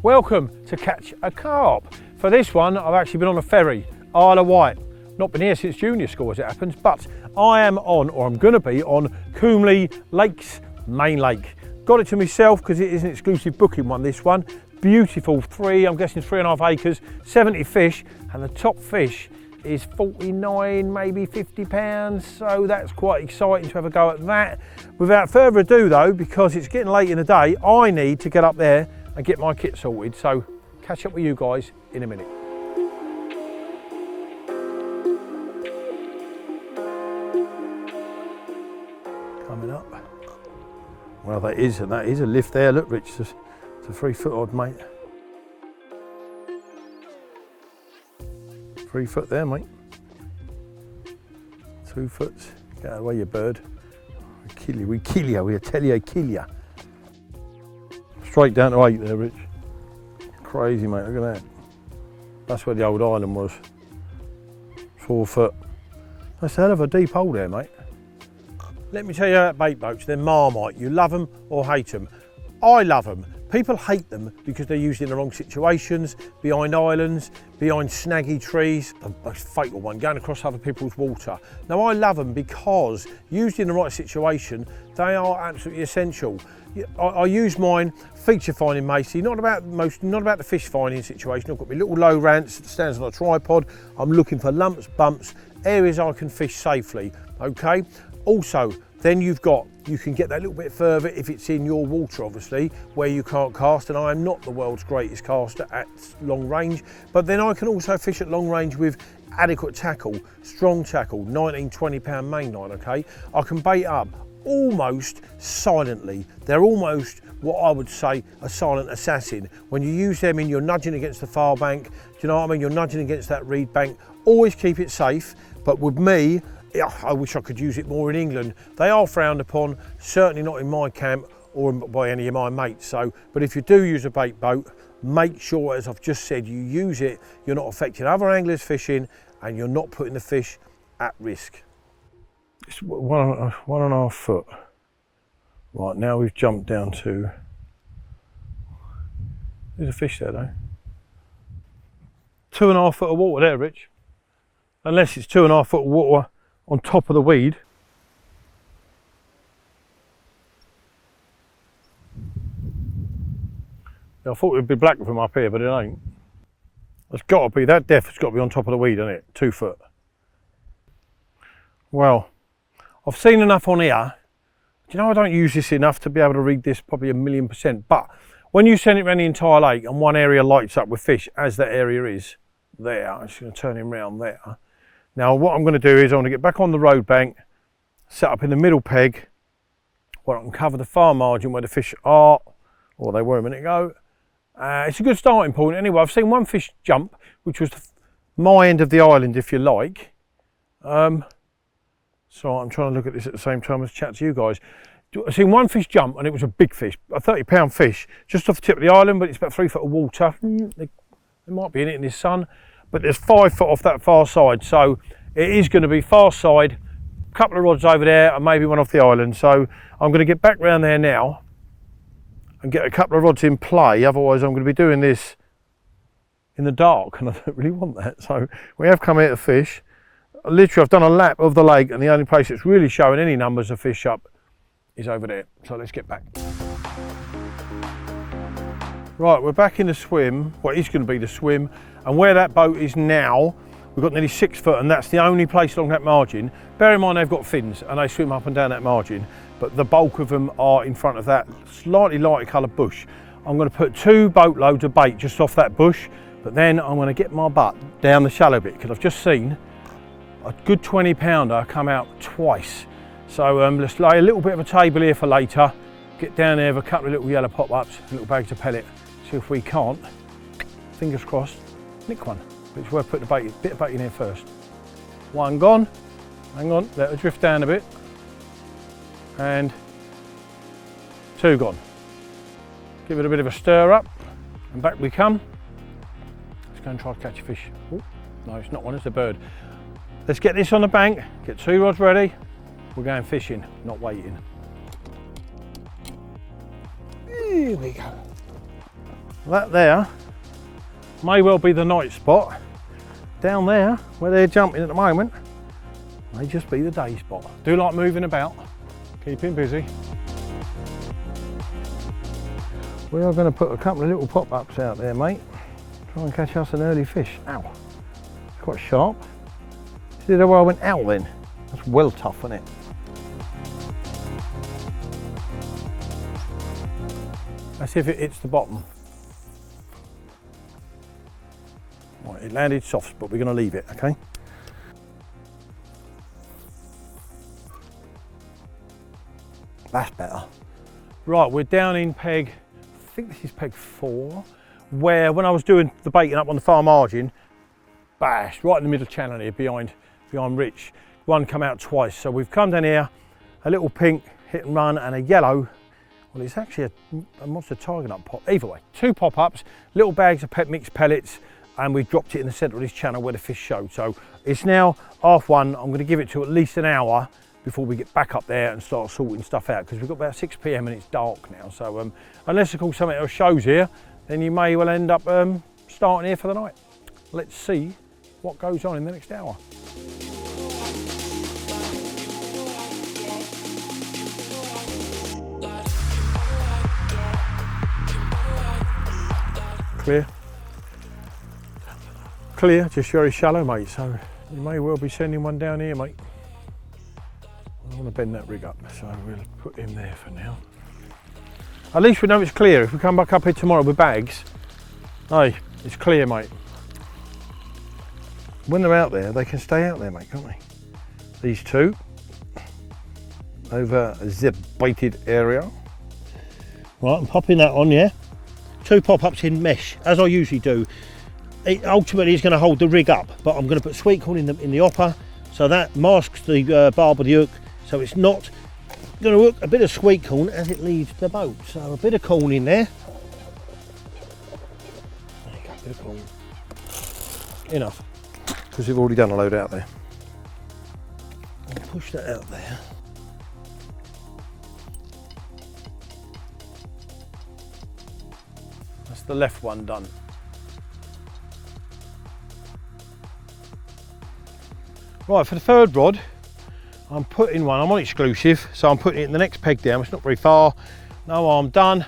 Welcome to Catch a Carp. For this one, I've actually been on a ferry, Isle of Wight. Not been here since junior school as it happens, but I am on, or I'm gonna be on, Combley Main Lake. Got it to myself because it is an exclusive booking one, this one. Beautiful, I'm guessing 3.5 acres, 70 fish, and the top fish is 49, maybe 50 pounds, so that's quite exciting to have a go at that. Without further ado though, because it's getting late in the day, I need to get up there and get my kit sorted, so catch up with you guys in a minute. Coming up. Well, that is a lift there. Look, Rich, it's a 3 foot odd, mate. 3 foot there, mate. 2 foot. Get away, you bird. We tell you, kill you. Straight down to 8 there, Rich. Crazy, mate, look at that. That's where the old island was. 4 foot. That's a hell of a deep hole there, mate. Let me tell you about bait boats, they're Marmite. You love them or hate them. I love them. People hate them because they're used in the wrong situations, behind islands, behind snaggy trees, the most fatal one, going across other people's water. Now I love them because used in the right situation, they are absolutely essential. I use mine feature finding Macy, not about the fish finding situation. I've got my little low rants that stands on a tripod. I'm looking for lumps, bumps, areas I can fish safely, okay? Also, then you can get that little bit further if it's in your water, obviously, where you can't cast, and I am not the world's greatest caster at long range, but then I can also fish at long range with adequate tackle, strong tackle, 19, 20 pound main line, okay? I can bait up almost silently. They're almost what I would say a silent assassin. When you use them you're nudging against the far bank, do you know what I mean? You're nudging against that reed bank. Always keep it safe, but with me, I wish I could use it more in England. They are frowned upon, certainly not in my camp or by any of my mates. So, but if you do use a bait boat, make sure, as I've just said, you use it, you're not affecting other anglers fishing, and you're not putting the fish at risk. It's 1.5 foot. Right, now we've jumped down to, there's a fish there though. 2.5 foot of water there, Rich. Unless it's 2.5 foot of water on top of the weed. I thought it would be black from up here, but it ain't. It's got to be, that depth has got to be on top of the weed, hasn't it? 2 foot. Well, I've seen enough on here. Do you know, I don't use this enough to be able to read this probably 1,000,000%, but when you send it around the entire lake and one area lights up with fish, as that area is there, I'm just going to turn him round there. Now what I'm going to do is I'm going to get back on the road bank, set up in the middle peg, where I can cover the far margin where the fish are, or they were a minute ago. It's a good starting point anyway. I've seen one fish jump, which was my end of the island, if you like. So I'm trying to look at this at the same time as chat to you guys. I've seen one fish jump, and it was a big fish, a 30-pound fish, just off the tip of the island, but it's about 3 foot of water. There might be in it in this sun. But there's 5 foot off that far side, so it is going to be far side, a couple of rods over there and maybe one off the island. So I'm going to get back round there now and get a couple of rods in play, otherwise I'm going to be doing this in the dark and I don't really want that. So we have come here to fish. Literally I've done a lap of the lake and the only place that's really showing any numbers of fish up is over there. So let's get back. Right, we're back in the swim, what is going to be the swim, and where that boat is now, we've got nearly 6 foot, and that's the only place along that margin. Bear in mind they've got fins and they swim up and down that margin, but the bulk of them are in front of that slightly lighter coloured bush. I'm going to put 2 boatloads of bait just off that bush, but then I'm going to get my butt down the shallow bit because I've just seen a good 20 pounder come out twice. So let's lay a little bit of a table here for later, get down there with a couple of little yellow pop-ups, little bags of pellet, see if we can't, fingers crossed, nick one. But it's worth putting a bit of bait in here first. 1 gone, hang on, let it drift down a bit, and 2 gone. Give it a bit of a stir up, and back we come. Let's go and try to catch a fish. Ooh, no, it's not one, it's a bird. Let's get this on the bank, get 2 rods ready. We're going fishing, not waiting. Here we go. That there may well be the night spot. Down there, where they're jumping at the moment, may just be the day spot. Do like moving about, keeping busy. We are going to put a couple of little pop-ups out there, mate. Try and catch us an early fish. Ow, it's quite sharp. See the way I went out then? That's well tough, isn't it? Let's see if it hits the bottom. Right, it landed soft, but we're going to leave it, okay? That's better. Right, we're down in peg, I think this is peg 4, where when I was doing the baiting up on the far margin, bash, right in the middle channel here, behind Rich, one come out twice. So we've come down here, a little pink hit and run and a yellow. Well, it's actually a monster tiger nut pop. Either way, 2 pop-ups, little bags of mixed pellets, and we dropped it in the centre of this channel where the fish showed. So it's now 1:30. I'm going to give it to at least an hour before we get back up there and start sorting stuff out, because we've got about 6 PM and it's dark now. So unless of course something else shows here, then you may well end up starting here for the night. Let's see what goes on in the next hour. Clear, just very shallow, mate, so you may well be sending one down here, mate. I want to bend that rig up, so we'll put him there for now. At least we know it's clear. If we come back up here tomorrow with bags, hey, it's clear, mate. When they're out there, they can stay out there, mate, can't they? These 2 over the baited area. Right, I'm popping that on, yeah. 2 pop-ups in mesh, as I usually do. It ultimately is going to hold the rig up, but I'm going to put sweetcorn in the hopper, so that masks the barb of the hook, so it's not going to hook a bit of sweetcorn as it leaves the boat. So a bit of corn in there. There you go, a bit of corn. Enough, because we've already done a load out there. I'll push that out there. That's the left one done. Right, for the third rod, I'm putting one, I'm on exclusive, so I'm putting it in the next peg down. It's not very far. No arm done.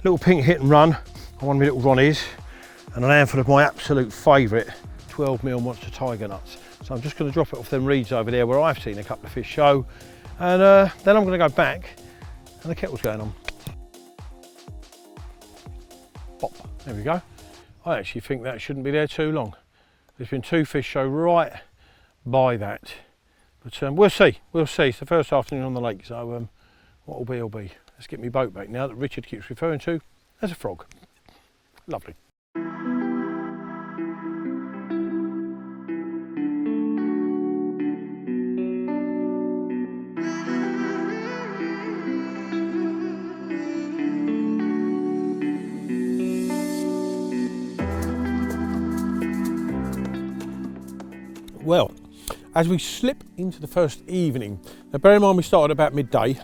Little pink hit and run on one of my little Ronnies, and an handful of my absolute favourite 12mm monster tiger nuts. So I'm just going to drop it off them reeds over there where I've seen a couple of fish show, and then I'm going to go back, and the kettle's going on. Pop, there we go. I actually think that shouldn't be there too long. There's been 2 fish show right by that, but we'll see. It's the first afternoon on the lake, so what will be will be. Let's get my boat back now that Richard keeps referring to as a frog. Lovely. Well, as we slip into the first evening, now bear in mind we started about midday.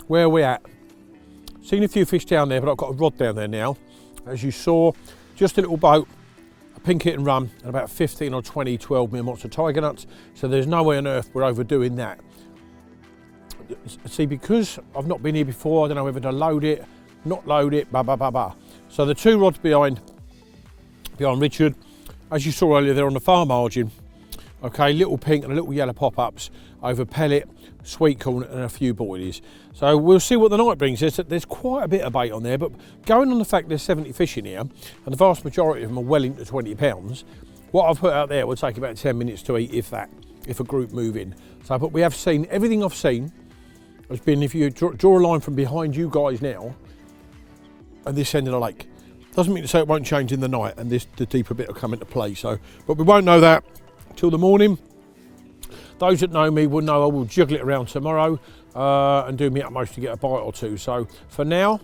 Where are we at? Seen a few fish down there, but I've got a rod down there now. As you saw, just a little boat, a pink hit and run, and about 15 or 20 12mm monster tiger nuts. So there's no way on earth we're overdoing that. See, because I've not been here before, I don't know whether to load it, not load it, blah, blah, blah, blah. So the 2 rods behind Richard, as you saw earlier, they're on the far margin. Okay, little pink and a little yellow pop-ups over pellet, sweetcorn and a few boilies. So we'll see what the night brings us. There's quite a bit of bait on there, but going on the fact there's 70 fish in here, and the vast majority of them are well into 20 pounds, what I've put out there will take about 10 minutes to eat, if that, if a group move in. So, but we have seen, everything I've seen has been, if you draw a line from behind you guys now, and this end of the lake. Doesn't mean to say it won't change in the night, and the deeper bit will come into play. So, but we won't know that till the morning. Those that know me will know I will jiggle it around tomorrow and do my utmost to get a bite or 2. So for now,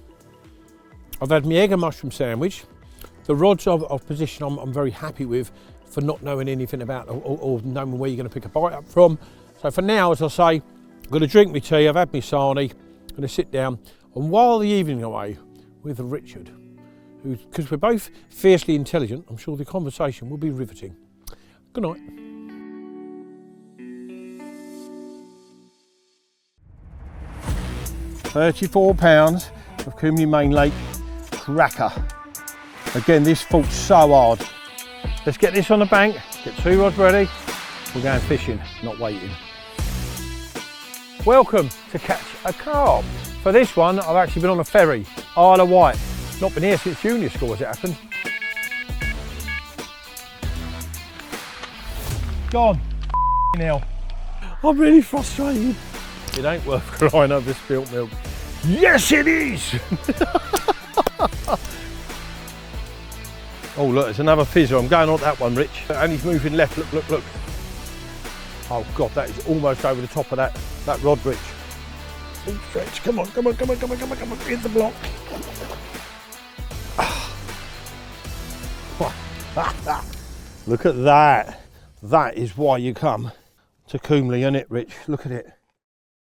I've had my egg and mushroom sandwich. The rods of position I'm very happy with, for not knowing anything about or knowing where you're going to pick a bite up from. So for now, as I say, I'm going to drink my tea. I've had my sarnie. I'm going to sit down and while the evening away with Richard. because we're both fiercely intelligent, I'm sure the conversation will be riveting. Good night. £34 of Combley Main Lake cracker. Again, this fought so hard. Let's get this on the bank, get 2 rods ready. We're going fishing, not waiting. Welcome to Catch a Carp. For this one, I've actually been on a ferry, Isle of Wight. Not been here since junior school as it happened. Gone. Hell. I'm really frustrated. It ain't worth crying over spilt milk. Yes, it is! Oh look, there's another fizzer. I'm going on that one, Rich. And he's moving left, look, look, look. Oh God, that is almost over the top of that rod, Rich. Oh, stretch, come on, come on, come on, come on, come on, come on, hit the block. Look at that. That is why you come to Combley, isn't it, Rich? Look at it.